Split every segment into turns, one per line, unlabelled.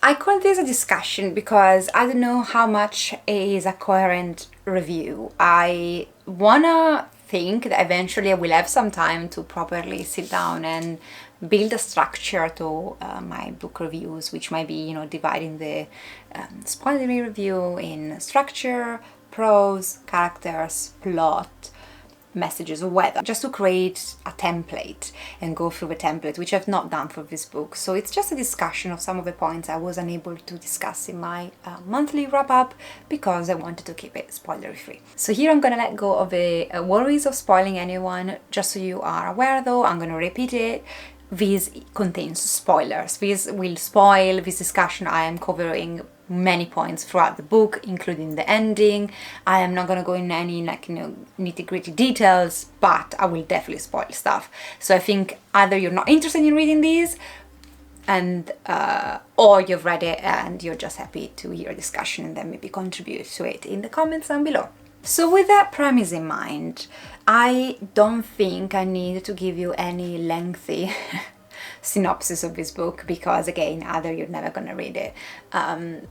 I call this a discussion because I don't know how much is a coherent review. I wanna think that eventually I will have some time to properly sit down and build a structure to my book reviews, which might be, you know, dividing the spoilery review in structure, prose, characters, plot, messages, or whether just to create a template and go through the template, which I've not done for this book. So it's just a discussion of some of the points I was unable to discuss in my monthly wrap-up because I wanted to keep it spoilery free. So here I'm gonna let go of the worries of spoiling anyone. Just so you are aware though, I'm gonna repeat it. This contains spoilers. This will spoil this discussion. I am covering many points throughout the book, including the ending. I am not going to go in any nitty-gritty details, but I will definitely spoil stuff. So I think either you're not interested in reading these and or you've read it and you're just happy to hear a discussion and then maybe contribute to it in the comments down below. So with that premise in mind, I don't think I need to give you any lengthy synopsis of this book because, again, either you're never gonna read it,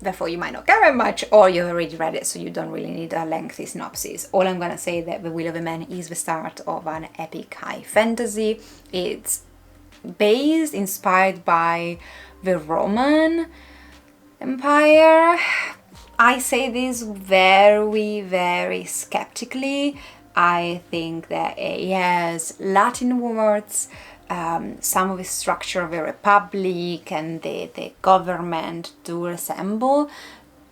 therefore you might not care very much, or you've already read it, so you don't really need a lengthy synopsis. All I'm gonna say that The Will of a Man is the start of an epic high fantasy. It's inspired by the Roman Empire. I say this very, very skeptically. I think that it has Latin words, some of the structure of a republic and the government do resemble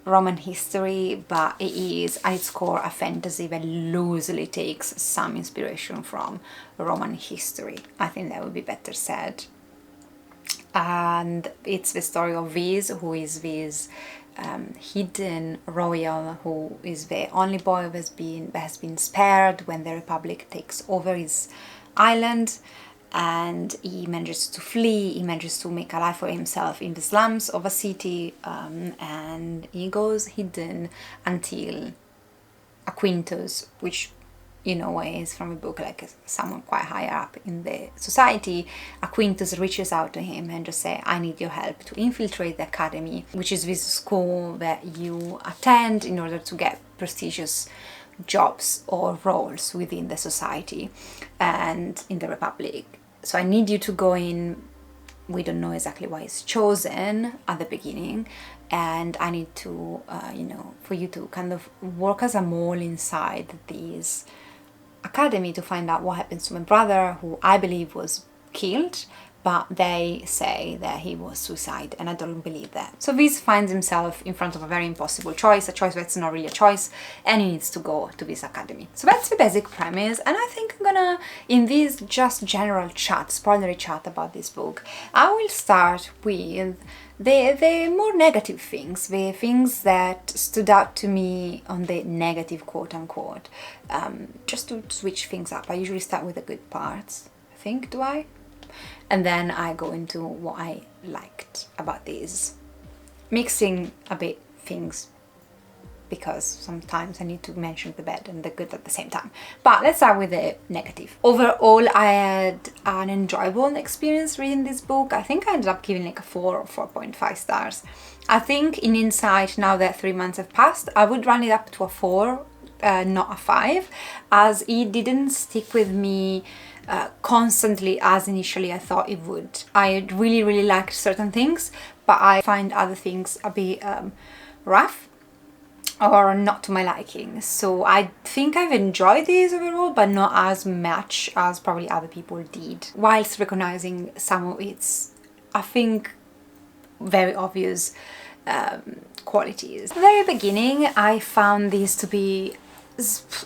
Roman history, but it is at its core a fantasy that loosely takes some inspiration from Roman history. I think that would be better said. And it's the story of Viz, who is this hidden royal, who is the only boy who has been spared when the Republic takes over his island, and he manages to flee. He manages to make a life for himself in the slums of a city, and he goes hidden until a Quintus, which in a way is from a book like someone quite higher up in the society. A Quintus reaches out to him and just say, I need your help to infiltrate the academy, which is this school that you attend in order to get prestigious jobs or roles within the society and in the Republic. So I need you to go in. We don't know exactly why it's chosen at the beginning, and I need to for you to kind of work as a mole inside this academy to find out what happens to my brother, who I believe was killed, but they say that he was suicide, and I don't believe that. So Viz finds himself in front of a very impossible choice, a choice that's not really a choice, and he needs to go to this academy. So that's the basic premise, and I think I'm gonna, in this just general chat, spoilery chat about this book, I will start with the more negative things, the things that stood out to me on the negative quote-unquote, just to switch things up. I usually start with the good parts, I think, do I? And then I go into what I liked about these, mixing a bit things because sometimes I need to mention the bad and the good at the same time. But let's start with the negative. Overall, I had an enjoyable experience reading this book. I think I ended up giving like a 4 or 4.5 stars. I think in hindsight, now that 3 months have passed, I would run it up to a 4, not a 5, as it didn't stick with me constantly as initially I thought it would. I really liked certain things, but I find other things a bit rough or not to my liking. So I think I've enjoyed these overall, but not as much as probably other people did, whilst recognizing some of its, I think, very obvious qualities. At the very beginning, I found these to be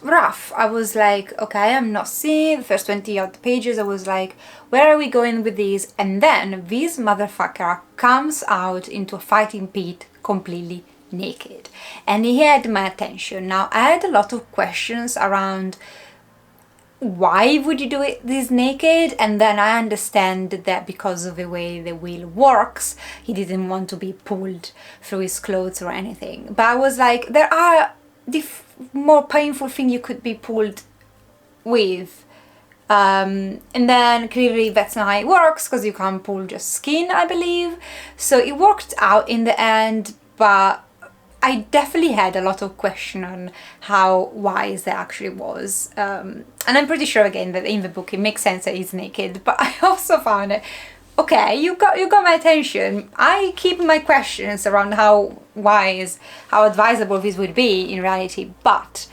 rough. I was like, okay, I'm not seeing the first 20 odd pages. I was like, where are we going with these? And then this motherfucker comes out into a fighting pit completely naked, and he had my attention. Now, I had a lot of questions around why would you do it this naked, and then I understand that because of the way the wheel works, he didn't want to be pulled through his clothes or anything. But I was like, there are more painful thing you could be pulled with And then clearly that's not how it works, because you can't pull just skin, I believe. So it worked out in the end, but I definitely had a lot of question on how wise that actually was. And I'm pretty sure again that in the book it makes sense that he's naked, but I also found it, okay, you got my attention. I keep my questions around how wise, how advisable this would be in reality, but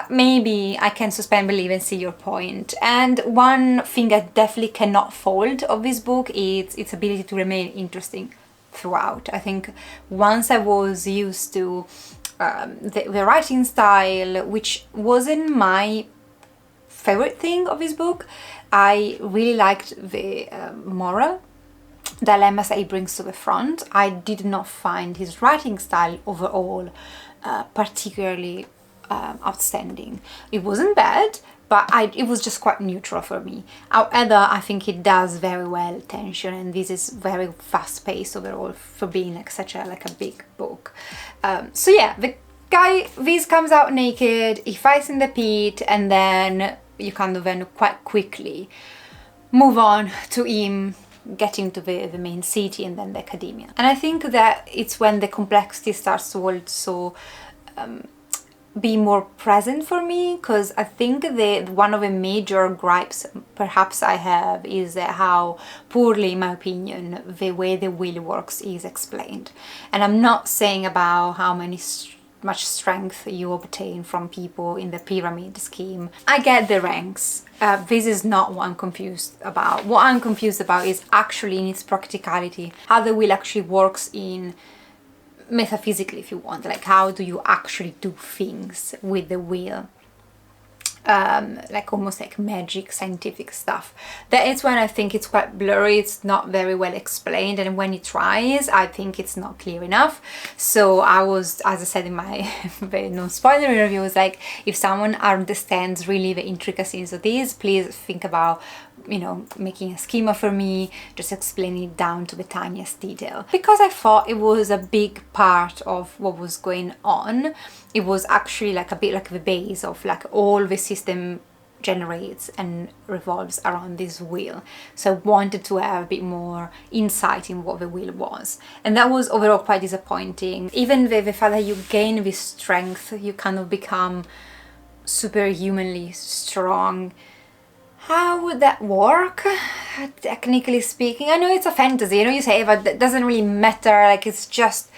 maybe I can suspend belief and see your point. And one thing I definitely cannot fault of this book is its ability to remain interesting throughout. I think once I was used to the writing style, which wasn't my favorite thing of this book, I really liked the moral dilemmas that he brings to the front. I did not find his writing style overall particularly outstanding. It wasn't bad, but it was just quite neutral for me. However, I think it does very well tension, and this is very fast paced overall for being like such a big book. So yeah, the guy, this comes out naked, he fights in the pit, and then you kind of then quite quickly move on to him getting to the main city and then the academia. And I think that it's when the complexity starts to also be more present for me, because I think one of the major gripes perhaps I have is how poorly, in my opinion, the way the wheel works is explained. And I'm not saying about how much strength you obtain from people in the pyramid scheme. I get the ranks. This is not what I'm confused about. What I'm confused about is actually in its practicality, how the wheel actually works in metaphysically, if you want, like how do you actually do things with the wheel, like almost like magic, scientific stuff. That is when I think it's quite blurry, it's not very well explained, and when it tries, I think it's not clear enough. So I was, as I said in my very non-spoilery review, was like, if someone understands really the intricacies of these, please think about, you know, making a schema for me, just explaining it down to the tiniest detail. Because I thought it was a big part of what was going on, it was actually like a bit like the base of like all the system generates and revolves around this wheel. So I wanted to have a bit more insight in what the wheel was. And that was overall quite disappointing. Even the fact that you gain this strength, you kind of become superhumanly strong. How would that work, technically speaking? I know it's a fantasy, you know, you say, but that doesn't really matter, like it's just,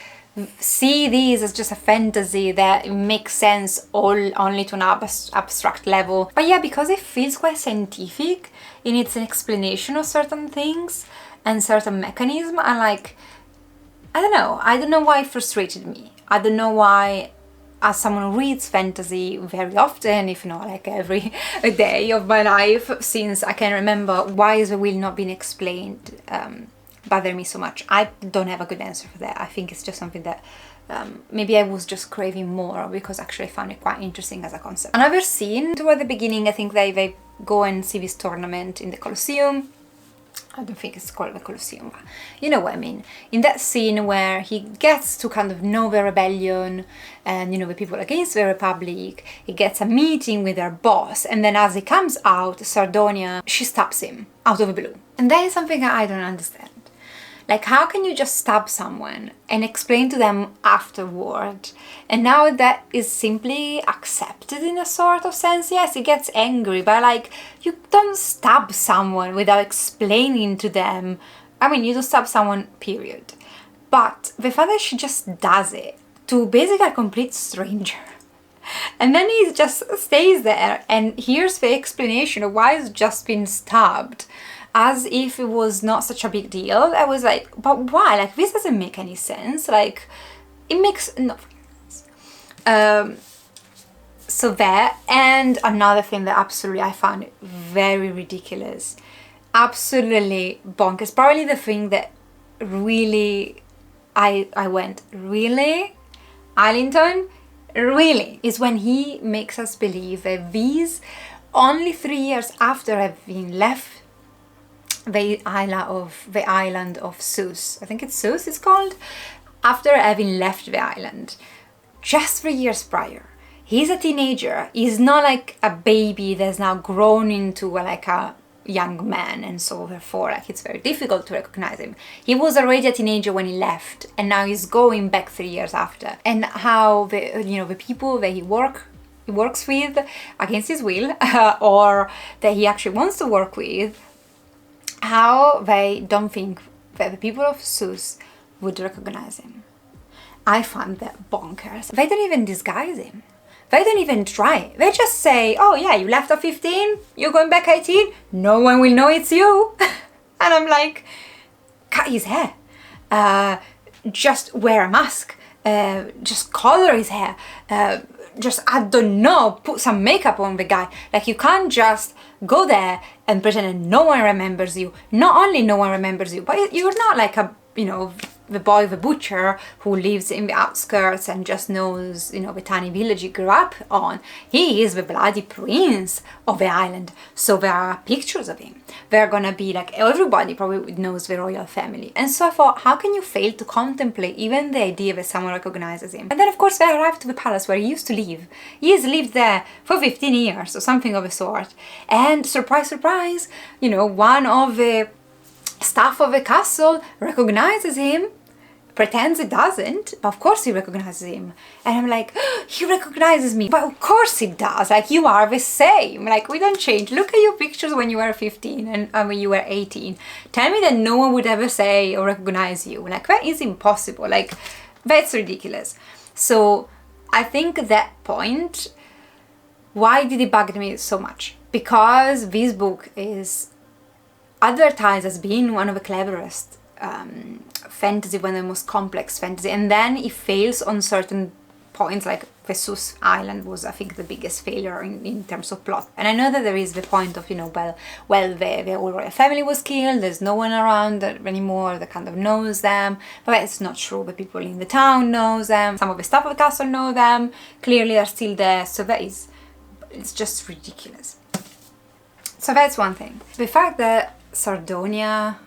see these as just a fantasy that makes sense only to an abstract level. But yeah, because it feels quite scientific in its explanation of certain things and certain mechanism, I like, I don't know why it frustrated me. I don't know why, as someone who reads fantasy very often, if not like every day of my life since I can remember, why is the wheel not being explained bother me so much? I don't have a good answer for that. I think it's just something that maybe I was just craving more, because actually I found it quite interesting as a concept. Another scene toward the beginning, I think they go and see this tournament in the Colosseum. I don't think it's called the Colosseum, but you know what I mean. In that scene where he gets to kind of know the rebellion and, you know, the people against the Republic, he gets a meeting with their boss, and then as he comes out, Sardonia, she stabs him out of the blue. And that is something I don't understand. Like, how can you just stab someone and explain to them afterward? And now that is simply accepted in a sort of sense. Yes, he gets angry, but like, you don't stab someone without explaining to them. I mean, you don't stab someone, period. But the fact that she just does it to basically a complete stranger, and then he just stays there and hears the explanation of why he's just been stabbed, as if it was not such a big deal. I was like, but why? Like, this doesn't make any sense. Like, it makes no sense. So that, and another thing that absolutely I found very ridiculous, absolutely bonkers, probably the thing that really I went, really? Islington? Really? Is when he makes us believe that these, only 3 years after having left the island of Sus, I think it's Sus it's called, after having left the island, just 3 years prior, He's a teenager. He's not like a baby that's now grown into like a young man, and so therefore like it's very difficult to recognize him. He was already a teenager when he left, and now he's going back 3 years after. And how the the people that he works with against his will, or that he actually wants to work with, how they don't think that the people of Sus would recognize him. I find that bonkers. They don't even disguise him. They don't even try. They just say, oh yeah, you left at 15, you're going back 18, no one will know it's you. And I'm like, cut his hair. Just wear a mask. Just color his hair. Just, I don't know, put some makeup on the guy. Like, you can't just go there and pretend that no one remembers you. Not only no one remembers you, but you're not like a, the boy, the butcher, who lives in the outskirts and just knows, the tiny village he grew up on. He is the bloody prince of the island. So there are pictures of him. They're gonna be like, everybody probably knows the royal family. And so I thought, how can you fail to contemplate even the idea that someone recognizes him? And then of course they arrived to the palace where he used to live. He has lived there for 15 years or something of the sort. And surprise, surprise, one of the staff of the castle recognizes him, pretends he doesn't, but of course he recognizes him. And I'm like, he recognizes me, but of course he does, like, you are the same, like, we don't change. Look at your pictures when you were 15 and when you were 18. Tell me that no one would ever say or recognize you. Like, that is impossible. Like, that's ridiculous. So I think at that point, why did it bug me so much? Because this book is advertised as being one of the cleverest fantasy, one of the most complex fantasy, and then it fails on certain points, like Sus Island was, I think, the biggest failure in terms of plot. And I know that there is the point of, the whole royal family was killed, there's no one around anymore that kind of knows them, but that's not true. The people in the town knows them, some of the staff of the castle know them, clearly are still there, so it's just ridiculous. So that's one thing. The fact that Sardonia,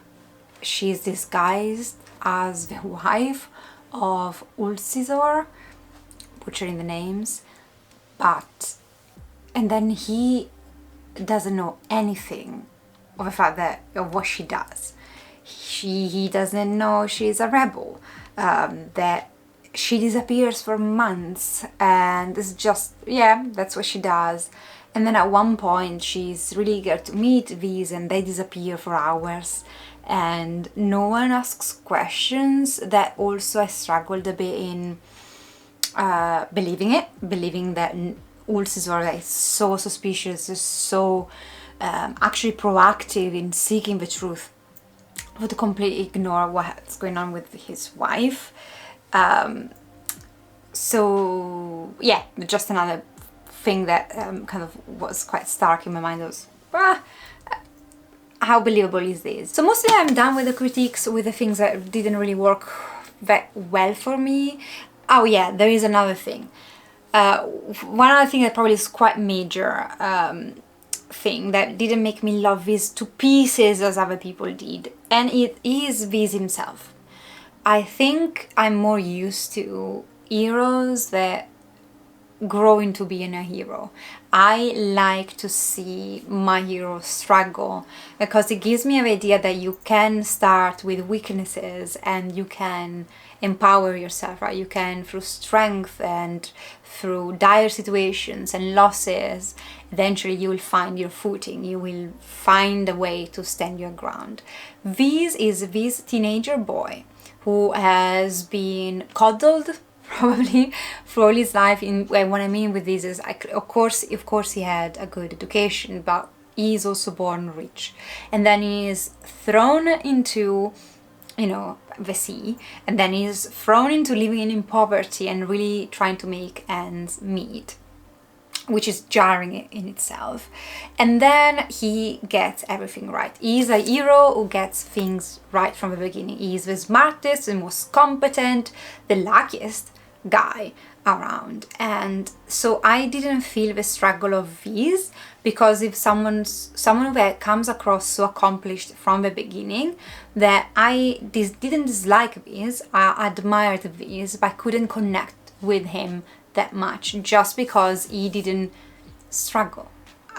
she's disguised as the wife of Ulcisor, butchering the names, and then he doesn't know anything of the fact of what she does. He doesn't know she's a rebel, that she disappears for months, and it's just, that's what she does. And then at one point she's really eager to meet these, and they disappear for hours and no one asks questions. That also I struggled a bit in believing that Ulcisor is so suspicious, is so actually proactive in seeking the truth, would completely ignore what's going on with his wife. So yeah, just another thing that kind of was quite stark in my mind was, how believable is this? So mostly I'm done with the critiques, with the things that didn't really work that well for me. Oh yeah, there is another thing. One other thing that probably is quite major thing that didn't make me love this to pieces as other people did, and it is Viz himself. I think I'm more used to heroes that grow into being a hero. I like to see my hero struggle because it gives me an idea that you can start with weaknesses and you can empower yourself, right? You can, through strength and through dire situations and losses, eventually you will find your footing, you will find a way to stand your ground. Viz is this teenager boy who has been coddled probably for all his life. What I mean with this is, of course he had a good education, but he is also born rich, and then he is thrown into the sea, and then he's thrown into living in poverty and really trying to make ends meet, which is jarring in itself. And then he gets everything right. He's a hero who gets things right from the beginning. He's the smartest, the most competent, the luckiest guy around. And so I didn't feel the struggle of Viz, because if someone that comes across so accomplished from the beginning, that I didn't dislike Viz, I admired Viz, but I couldn't connect with him that much just because he didn't struggle.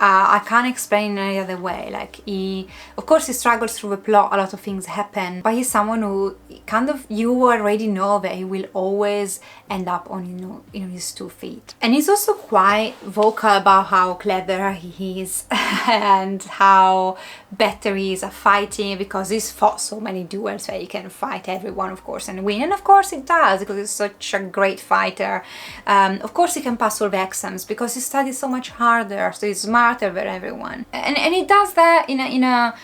I can't explain in any other way. Like, of course he struggles through the plot, a lot of things happen, but he's someone who kind of, you already know that he will always end up on, his 2 feet. And he's also quite vocal about how clever he is and how better he is at fighting, because he's fought so many duels that he can fight everyone, of course, and win. And of course he does, because he's such a great fighter. Of course he can pass all the exams because he studies so much harder, so he's smarter than everyone. And he does that in a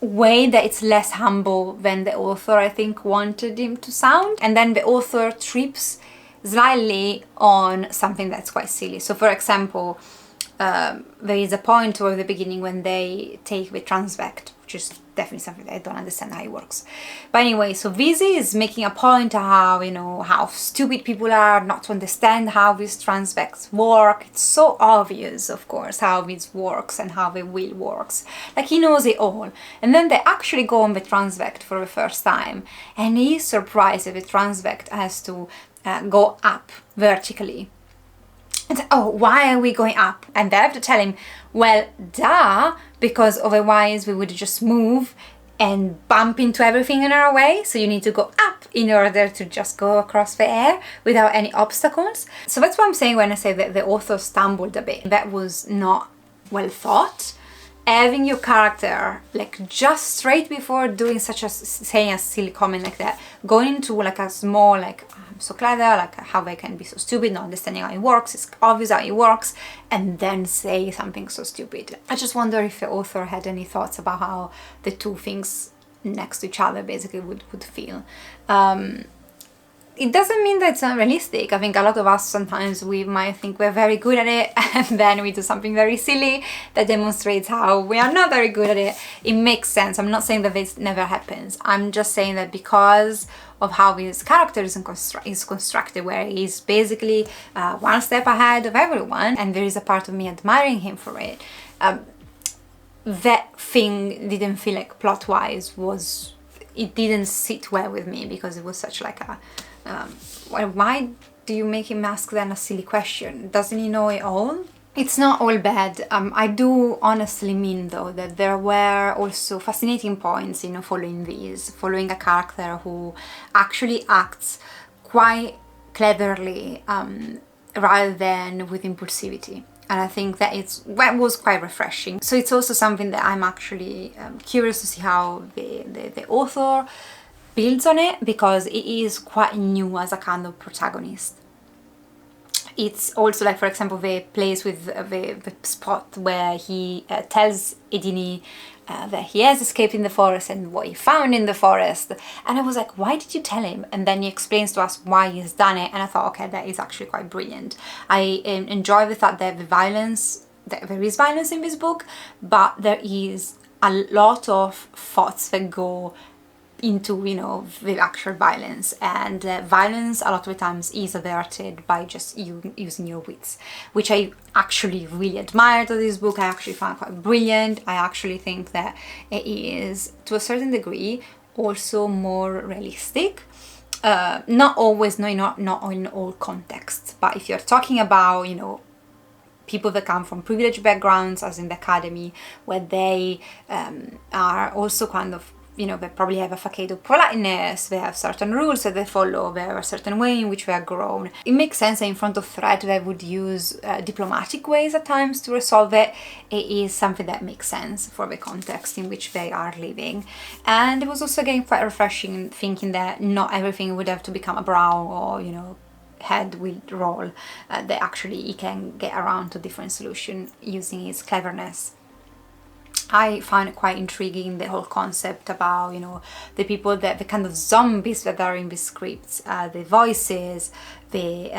way that it's less humble than the author, I think, wanted him to sound. And then the author trips slightly on something that's quite silly. So for example, there is a point toward the beginning when they take the transvect, which is definitely something that I don't understand how it works. But anyway, so Vizzy is making a point of how stupid people are not to understand how these transvects work. It's so obvious, of course, how this works and how the wheel works. Like, he knows it all. And then they actually go on the transvect for the first time, and he's surprised that the transvect has to go up vertically. And say, oh, why are we going up? And they have to tell him, well, duh, because otherwise we would just move and bump into everything in our way. So you need to go up in order to just go across the air without any obstacles. So that's what I'm saying when I say that the author stumbled a bit. That was not well thought. Having your character, like, just straight before doing saying a silly comment like that, going into like a small, like, I'm so clever, like how they can be so stupid, not understanding how it works, it's obvious how it works, and then say something so stupid. I just wonder if the author had any thoughts about how the 2 things next to each other basically would feel. It doesn't mean that it's unrealistic. I think a lot of us, sometimes we might think we're very good at it, and then we do something very silly that demonstrates how we are not very good at it. It makes sense. I'm not saying that this never happens. I'm just saying that because of how his character is constructed, where he's basically 1 step ahead of everyone, and there is a part of me admiring him for it, that thing didn't feel like plot-wise it didn't sit well with me, because it was such like a well, why do you make him ask then a silly question? Doesn't he know it all? It's not all bad. I do honestly mean, though, that there were also fascinating points, following a character who actually acts quite cleverly rather than with impulsivity. And I think that was quite refreshing. So it's also something that I'm actually curious to see how the author builds on it, because it is quite new as a kind of protagonist. It's also like, for example, the place with the spot where he tells Edini that he has escaped in the forest and what he found in the forest. And I was like, why did you tell him? And then he explains to us why he's done it. And I thought, okay, that is actually quite brilliant. I enjoy the fact that there is violence in this book, but there is a lot of thoughts that go into the actual violence, and violence a lot of the times is averted by just you using your wits, which I actually really admired of this book. I actually found quite brilliant. I actually think that it is, to a certain degree, also more realistic. Not always, not in all contexts, but if you're talking about people that come from privileged backgrounds, as in the academy, where they are also kind of they probably have a facade of politeness, they have certain rules that they follow, they have a certain way in which they are grown. It makes sense that in front of threat they would use diplomatic ways at times to resolve it. It is something that makes sense for the context in which they are living. And it was also, again, quite refreshing thinking that not everything would have to become a brow or, head with roll, that actually he can get around to different solutions using his cleverness. I find it quite intriguing, the whole concept about, the people, the kind of zombies that are in the scripts, the voices, the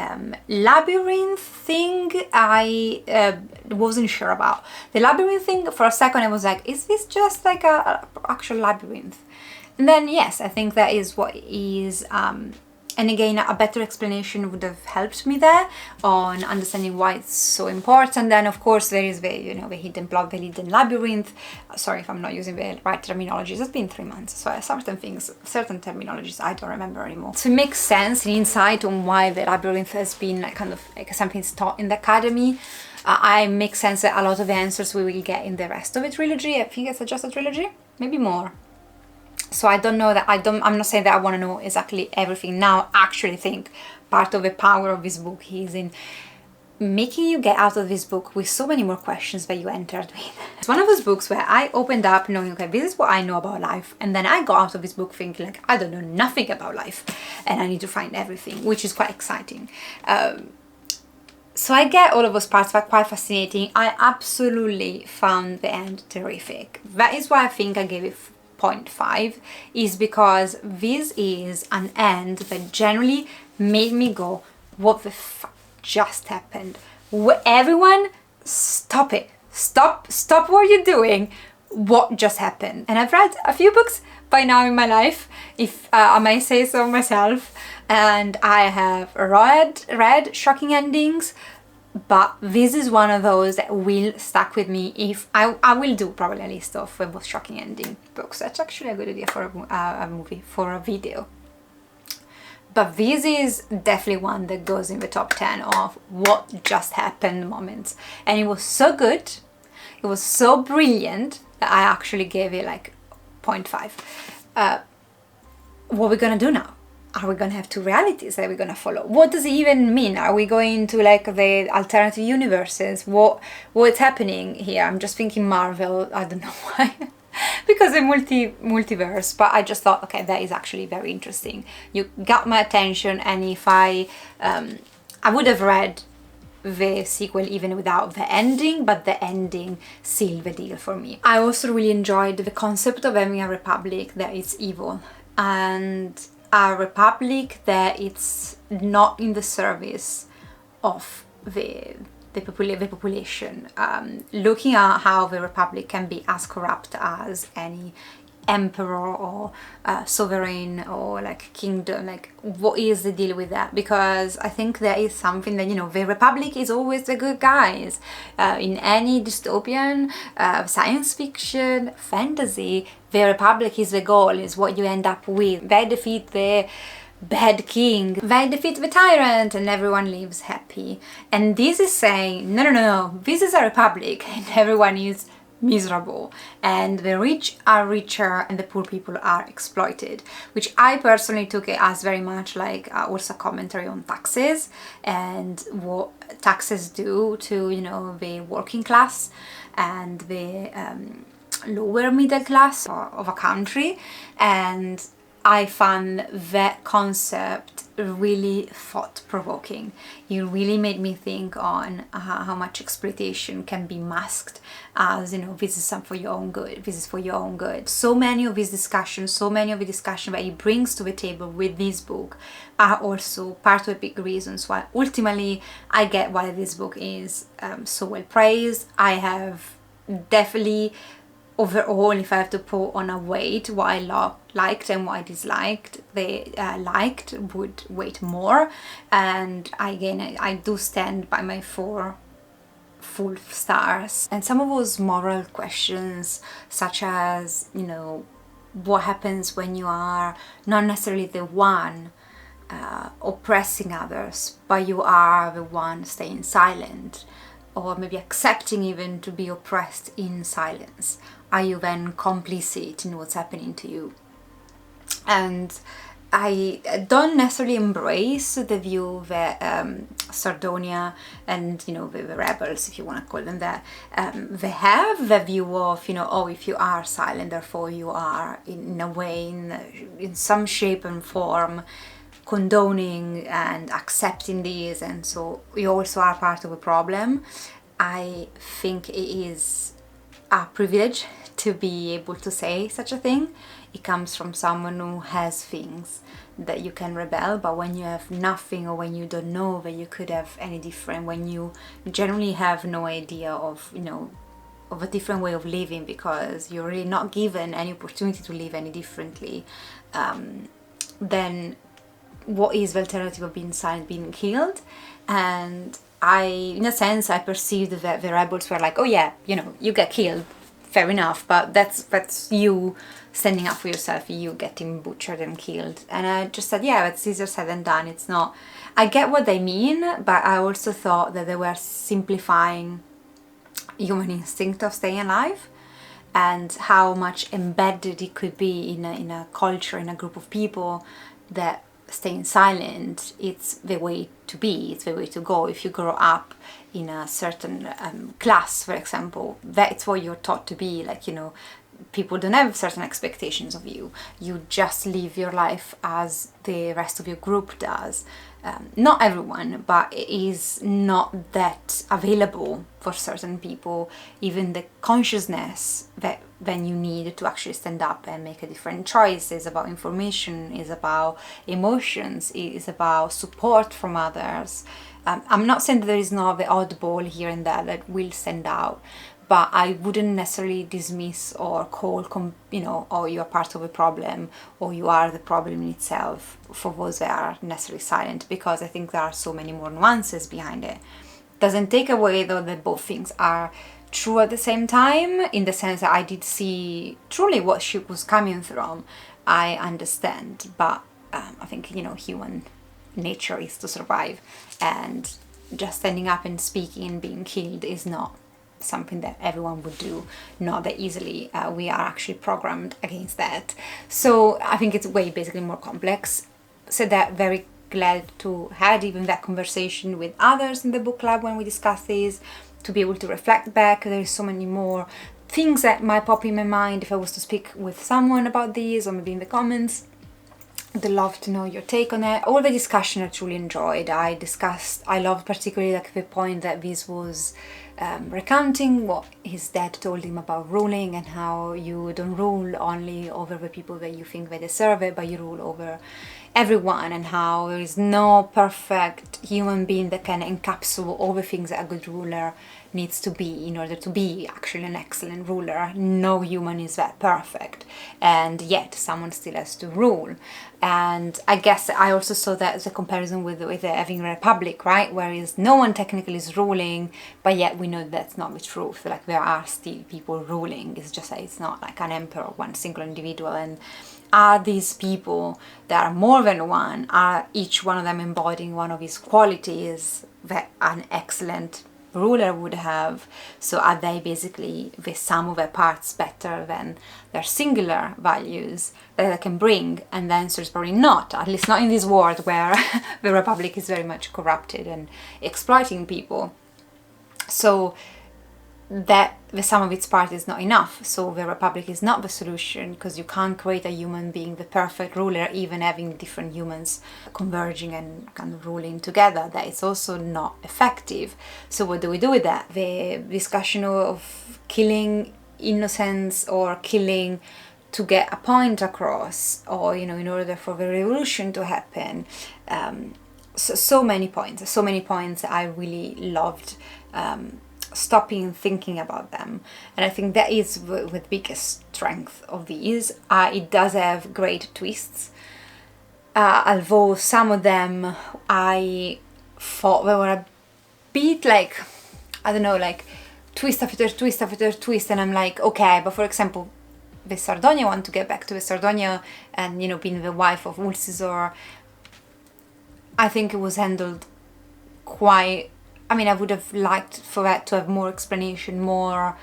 labyrinth thing. I wasn't sure about. The labyrinth thing, for a second I was like, is this just like a actual labyrinth? And then, yes, I think that is what is And again, a better explanation would have helped me there on understanding why it's so important. Then of course there is the, you know, the hidden plot, the hidden labyrinth. Sorry if I'm not using the right terminology, it's been 3 months, so certain things, certain terminologies I don't remember anymore. So it makes sense, an insight on why the labyrinth has been like kind of like something taught in the academy. I make sense that a lot of the answers we will get in the rest of the trilogy. I think it's just a trilogy, maybe more. So I don't know that, I'm not saying that I want to know exactly everything now. I actually think part of the power of this book is in making you get out of this book with so many more questions that you entered with. It's one of those books where I opened up knowing, okay, this is what I know about life, and then I got out of this book thinking like, I don't know nothing about life and I need to find everything, which is quite exciting. So I get all of those parts that are quite fascinating. I absolutely found the end terrific. That is why I think I gave it 0.5, is because this is an end that generally made me go, what the fuck just happened? Everyone, stop it. Stop what you're doing. What just happened? And I've read a few books by now in my life, if I may say so myself, and I have read shocking endings, but this is one of those that will stuck with me. If I will do probably a list of the most shocking ending books. That's actually a good idea for a movie, for a video. But this is definitely one that goes in the top 10 of what just happened moments. And it was so good, it was so brilliant that I actually gave it like 0.5. What are we gonna do now? Are we gonna have two realities that we're gonna follow? What does it even mean? Are we going to like the alternative universes? What's happening here? I'm just thinking Marvel, I don't know why. Because the multiverse, but I just thought, okay, that is actually very interesting. You got my attention, and if I would have read the sequel even without the ending, but the ending sealed the deal for me. I also really enjoyed the concept of having a republic that is evil, and a republic that it's not in the service of the population. Looking at how the republic can be as corrupt as any emperor or sovereign or like kingdom, like what is the deal with that? Because I think there is something that, you know, the republic is always the good guys. In any dystopian, science fiction, fantasy, the republic is the goal, is what you end up with. They defeat the bad king, they defeat the tyrant, and everyone lives happy. And this is saying, no, this is a republic and everyone is miserable, and the rich are richer and the poor people are exploited, which I personally took it as very much like also a commentary on taxes and what taxes do to, you know, the working class and the lower middle class of a country. And I found that concept really thought-provoking. It really made me think on how much exploitation can be masked as, you know, this is for your own good, this is for your own good. So many of the discussions that he brings to the table with this book are also part of the big reasons why ultimately I get why this book is so well praised. I have definitely, overall, if I have to put on a weight what I liked and what I disliked, they liked would weight more. And again, I do stand by my 4 full stars. And some of those moral questions, such as, you know, what happens when you are not necessarily the one oppressing others, but you are the one staying silent, or maybe accepting even to be oppressed in silence. Are you then complicit in what's happening to you? And I don't necessarily embrace the view that Sardonia and, you know, the rebels, if you want to call them that, they have the view of, you know, oh, if you are silent, therefore you are in a way, in some shape and form, condoning and accepting these, and so you also are part of a problem. I think it is a privilege to be able to say such a thing. It comes from someone who has things that you can rebel, but when you have nothing, or when you don't know that you could have any different, when you generally have no idea of, you know, of a different way of living, because you're really not given any opportunity to live any differently, then what is the alternative of being silent, being killed. And in a sense, I perceived that the rebels were like, oh yeah, you get killed, fair enough, but that's you standing up for yourself, you getting butchered and killed. And I just said, yeah, it's easier said than done. It's not, I get what they mean, but I also thought that they were simplifying human instinct of staying alive, and how much embedded it could be in a culture, in a group of people, that staying silent, it's the way to be, it's the way to go. If you grow up in a certain class, for example, that's what you're taught to be. Like, people don't have certain expectations of you. You just live your life as the rest of your group does. Not everyone, but it is not that available for certain people. Even the consciousness that then you need to actually stand up and make a different choice is about information, is about emotions, is about support from others. I'm not saying that there is not the oddball here and there that will stand out, but I wouldn't necessarily dismiss or call, oh, you are part of a problem, or you are the problem in itself, for those that are necessarily silent, because I think there are so many more nuances behind it. Doesn't take away, though, that both things are true at the same time, in the sense that I did see truly what she was coming from. I understand, but I think, human nature is to survive, and just standing up and speaking and being killed is not something that everyone would do, not that easily. We are actually programmed against that. So I think it's way basically more complex. So that very glad to had even that conversation with others in the book club when we discussed this, to be able to reflect back. There's so many more things that might pop in my mind if I was to speak with someone about these, or maybe in the comments. I'd love to know your take on it. All the discussion I truly enjoyed. I loved particularly the point that this was recounting what his dad told him about ruling, and how you don't rule only over the people that you think they deserve it, but you rule over everyone, and how there is no perfect human being that can encapsulate all the things that a good ruler needs to be in order to be actually an excellent ruler. No human is that perfect, and yet someone still has to rule. And I guess I also saw that as a comparison with having a republic, right? Whereas no one technically is ruling, but yet we know that's not the truth. Like, there are still people ruling. It's just that it's not like an emperor, one single individual. And are these people that are more than one, are each one of them embodying one of his qualities that an excellent ruler would have? So are they basically the sum of their parts better than their singular values that they can bring? And the answer is probably not, at least not in this world where the republic is very much corrupted and exploiting people. So that the sum of its parts is not enough. So the republic is not the solution, because you can't create a human being the perfect ruler, even having different humans converging and kind of ruling together. That is also not effective. So what do we do with that? The discussion of killing innocents, or killing to get a point across, or in order for the revolution to happen. So many points I really loved stopping and thinking about them. And I think that is the biggest strength of these. It does have great twists, although some of them I thought they were a bit like, I don't know, like twist after twist after twist, and I'm like, okay, but for example, the Sardonia one, to get back to the Sardonia and being the wife of Ulcisor, I think it was handled quite, I would have liked for that to have more explanation, more,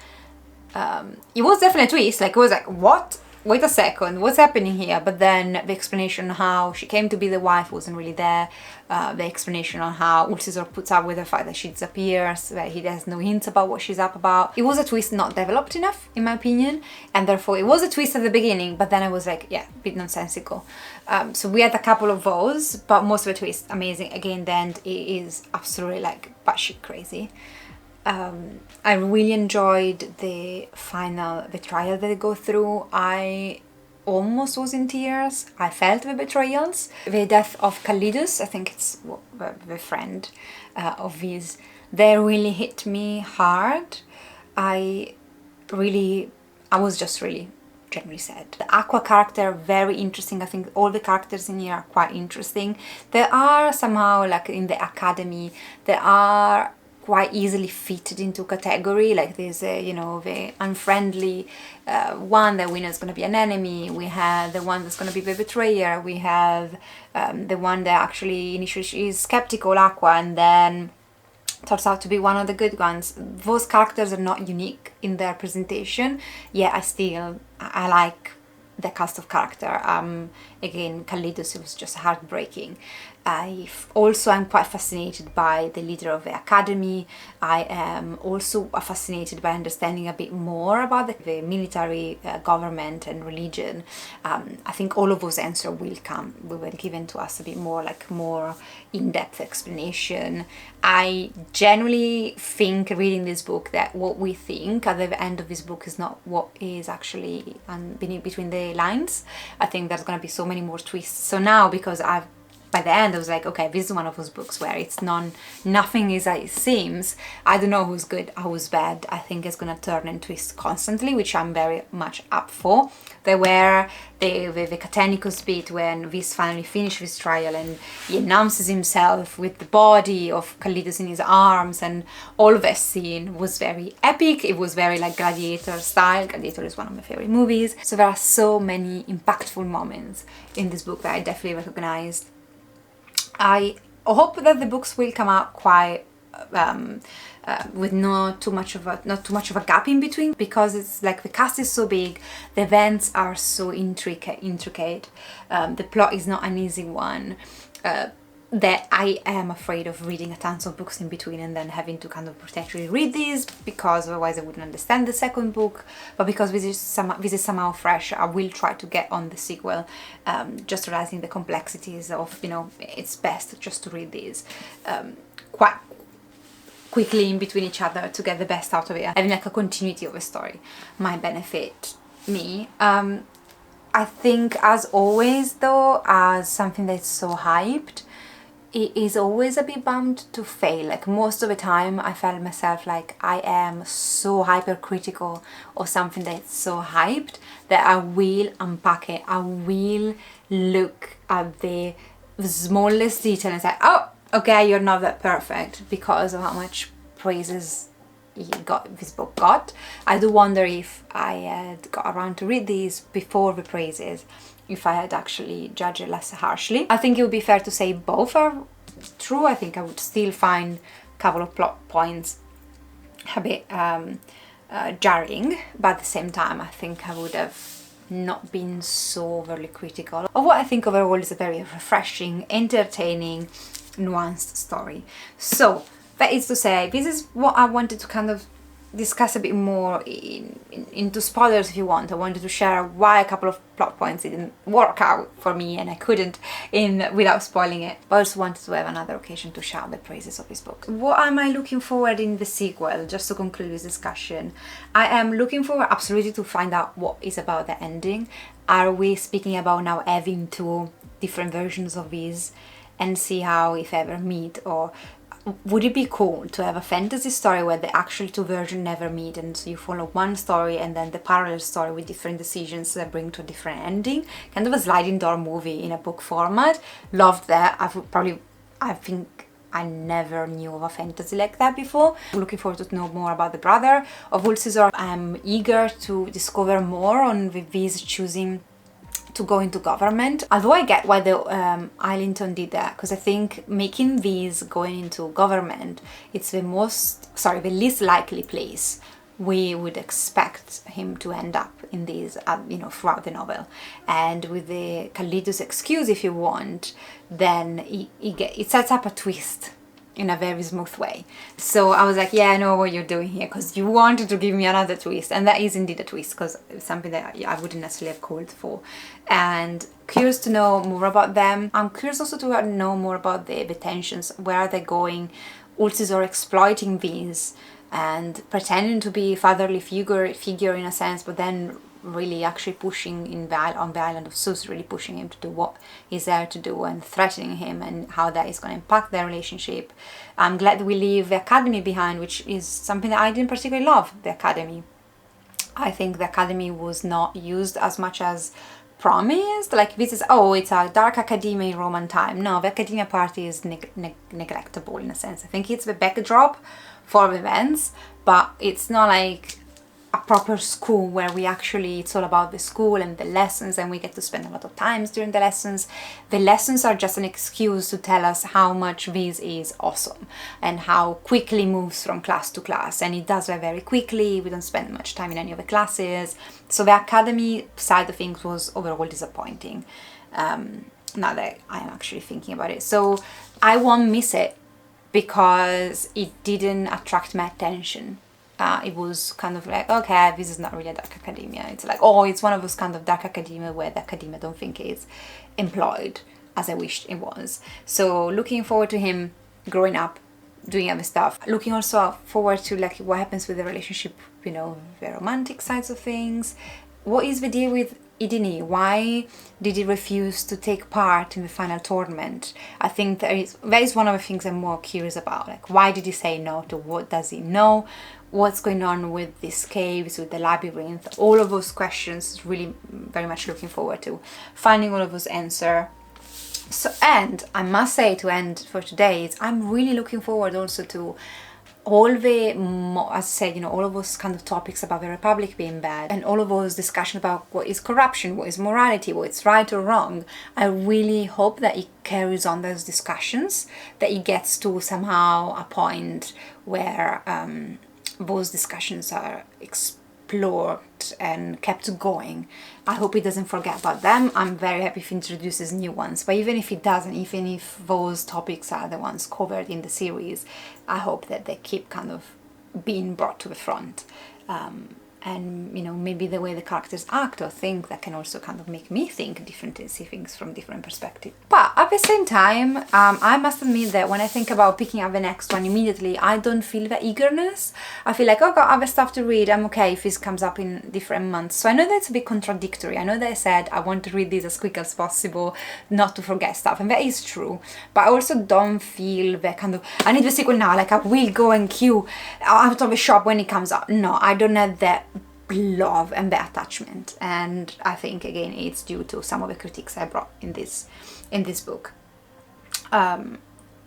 it was definitely a twist, like it was like, what? Wait a second, what's happening here? But then the explanation on how she came to be the wife wasn't really there. The explanation on how Ulcisor puts up with the fact that she disappears, that he has no hints about what she's up about. It was a twist not developed enough, in my opinion, and therefore it was a twist at the beginning, but then I was like, yeah, a bit nonsensical. So we had a couple of those, but most of the twists amazing. Again, the end is absolutely like batshit crazy. I really enjoyed the final betrayal that they go through. I almost was in tears. I felt the betrayals. The death of Khalidus, I think it's the friend of his, they really hit me hard. I was just really generally said. The Aqua character, very interesting. I think all the characters in here are quite interesting. There are somehow, like in the academy, there are quite easily fitted into category, like there's a, you know, the unfriendly one, the winner is going to be an enemy, we have the one that's going to be the betrayer, we have the one that actually initially is skeptical, Aqua, and then turns out to be one of the good ones. Those characters are not unique in their presentation, yet I like the cast of character. Again, Kalidos, it was just heartbreaking. I'm quite fascinated by the leader of the academy. I am also fascinated by understanding a bit more about the military, government and religion. I think all of those answers will given to us a bit more, like more in-depth explanation. I generally think reading this book that what we think at the end of this book is not what is actually between the lines. I think there's going to be so many more twists. So now, because by the end I was like, okay, this is one of those books where nothing is as it seems. I don't know who's good, who's bad. I think it's gonna turn and twist constantly, which I'm very much up for. There were the Catanicus bit when Viz finally finished his trial and he announces himself with the body of Kalidos in his arms, and all of that scene was very epic. It was very like Gladiator style. Gladiator is one of my favorite movies. So there are so many impactful moments in this book that I definitely recognized. I hope that the books will come out quite with not too much of a gap in between, because it's like the cast is so big, the events are so intricate. The plot is not an easy one. That I am afraid of reading a tons of books in between and then having to kind of potentially read these, because otherwise I wouldn't understand the second book. But because this is somehow fresh, I will try to get on the sequel, just realizing the complexities of, you know, it's best just to read these quite quickly in between each other to get the best out of it. Having like a continuity of a story might benefit me. I think, as always though, as something that's so hyped, it is always a bit bound to fail. Like most of the time I felt myself like I am so hypercritical of something that's so hyped that I will unpack it. I will look at the smallest detail and say, oh, okay, you're not that perfect, because of how much praises this book got. I do wonder if I had got around to read these before the praises, if I had actually judged it less harshly. I think it would be fair to say both are true. I think I would still find a couple of plot points a bit jarring, but at the same time I think I would have not been so overly critical of what I think overall is a very refreshing, entertaining, nuanced story. So that is to say, this is what I wanted to kind of discuss a bit more into spoilers if you want. I wanted to share why a couple of plot points didn't work out for me and I couldn't without spoiling it. But I also wanted to have another occasion to shout the praises of this book. What am I looking forward in the sequel? Just to conclude this discussion, I am looking forward absolutely to find out what is about the ending. Are we speaking about now having two different versions of these and see how, if ever, meet? Or would it be cool to have a fantasy story where the actual two versions never meet, and so you follow one story and then the parallel story with different decisions that bring to a different ending? Kind of a sliding door movie in a book format. Loved that. I think I never knew of a fantasy like that before. I'm looking forward to know more about the brother of Ulcisor. I'm eager to discover more on Viz choosing to go into government. Although I get why the Islington did that, because I think making these going into government, it's the least likely place we would expect him to end up in these, throughout the novel. And with the Kalidos excuse, if you want, then it sets up a twist in a very smooth way. So I was like, yeah, I know what you're doing here, because you wanted to give me another twist, and that is indeed a twist, because it's something that I wouldn't necessarily have called for. And curious to know more about them. I'm curious also to know more about the tensions. Where are they going? Ulcisor exploiting these and pretending to be a fatherly figure in a sense, but then really actually pushing on the island of Sus, really pushing him to do what he's there to do and threatening him, and how that is going to impact their relationship. I'm glad we leave the academy behind, which is something that I didn't particularly love, the academy. I think the academy was not used as much as promised. Like this is, oh, it's a dark academia in Roman time. No, the academia part is neglectable in a sense. I think it's the backdrop for the events, but it's not like a proper school where we actually, it's all about the school and the lessons, and we get to spend a lot of times during the lessons. The lessons are just an excuse to tell us how much this is awesome and how quickly it moves from class to class, and it does that very quickly. We don't spend much time in any of the classes, so the academy side of things was overall disappointing, now that I am actually thinking about it. So I won't miss it because it didn't attract my attention. It was kind of like, okay, this is not really a dark academia. It's like, oh, it's one of those kind of dark academia where the academia don't think it's employed as I wished it was. So looking forward to him growing up, doing other stuff. Looking also forward to like what happens with the relationship, you know, the romantic sides of things. What is the deal with Idini? Why did he refuse to take part in the final tournament? I think that is one of the things I'm more curious about. Like, why did he say no? To what does he know? What's going on with these caves, with the labyrinth? All of those questions, really very much looking forward to finding all of those answers. So, and I must say, to end for today, is I'm really looking forward also to all the, as I said, you know, all of those kind of topics about the Republic being bad, and all of those discussions about what is corruption, what is morality, what is right or wrong. I really hope that it carries on those discussions, that it gets to somehow a point where those discussions are explored and kept going. I hope he doesn't forget about them. I'm very happy if he introduces new ones, but even if he doesn't, even if those topics are the ones covered in the series, I hope that they keep kind of being brought to the front. And, you know, maybe the way the characters act or think, that can also kind of make me think differently, see things from different perspectives. But at the same time, I must admit that when I think about picking up the next one immediately, I don't feel the eagerness. I feel like, oh, I've got other stuff to read. I'm okay if this comes up in different months. So I know that's a bit contradictory. I know that I said I want to read this as quick as possible, not to forget stuff, and that is true. But I also don't feel that kind of, I need the sequel now, like I will go and queue out of the shop when it comes out. No, I don't have that love and the attachment, and I think again it's due to some of the critiques I brought in this book. I'm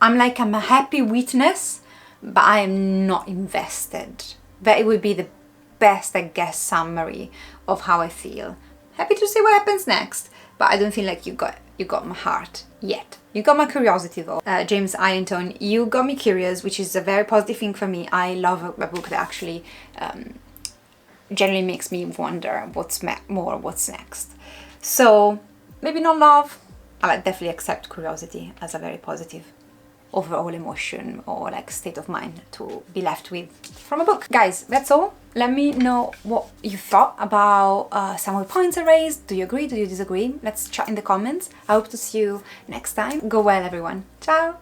a happy witness, but I am not invested. But it would be the best, I guess, summary of how I feel. Happy to see what happens next, but I don't feel like you got my heart yet. You got my curiosity though. James Ironton, you got me curious, which is a very positive thing for me. I love a book that actually generally makes me wonder what's next. So maybe not love, I definitely accept curiosity as a very positive overall emotion or like state of mind to be left with from a book. Guys, that's all. Let me know what you thought about some of the points I raised. Do you agree? Do you disagree? Let's chat in the comments. I hope to see you next time. Go well, everyone. Ciao!